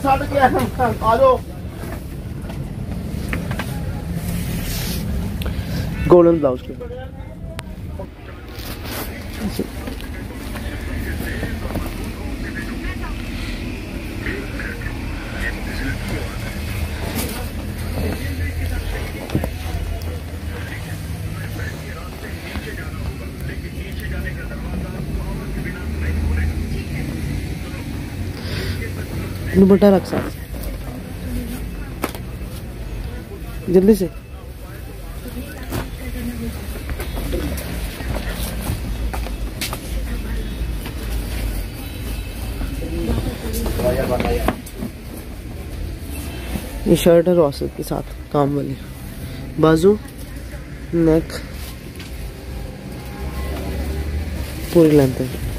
साठ के आ जाओ। गोल्डन ब्लाउज के दुपट्टा रख साथ जल्दी से। ये शर्ट है रॉसेट के साथ काम वाली, बाजू नेक पूरी लेंथ है।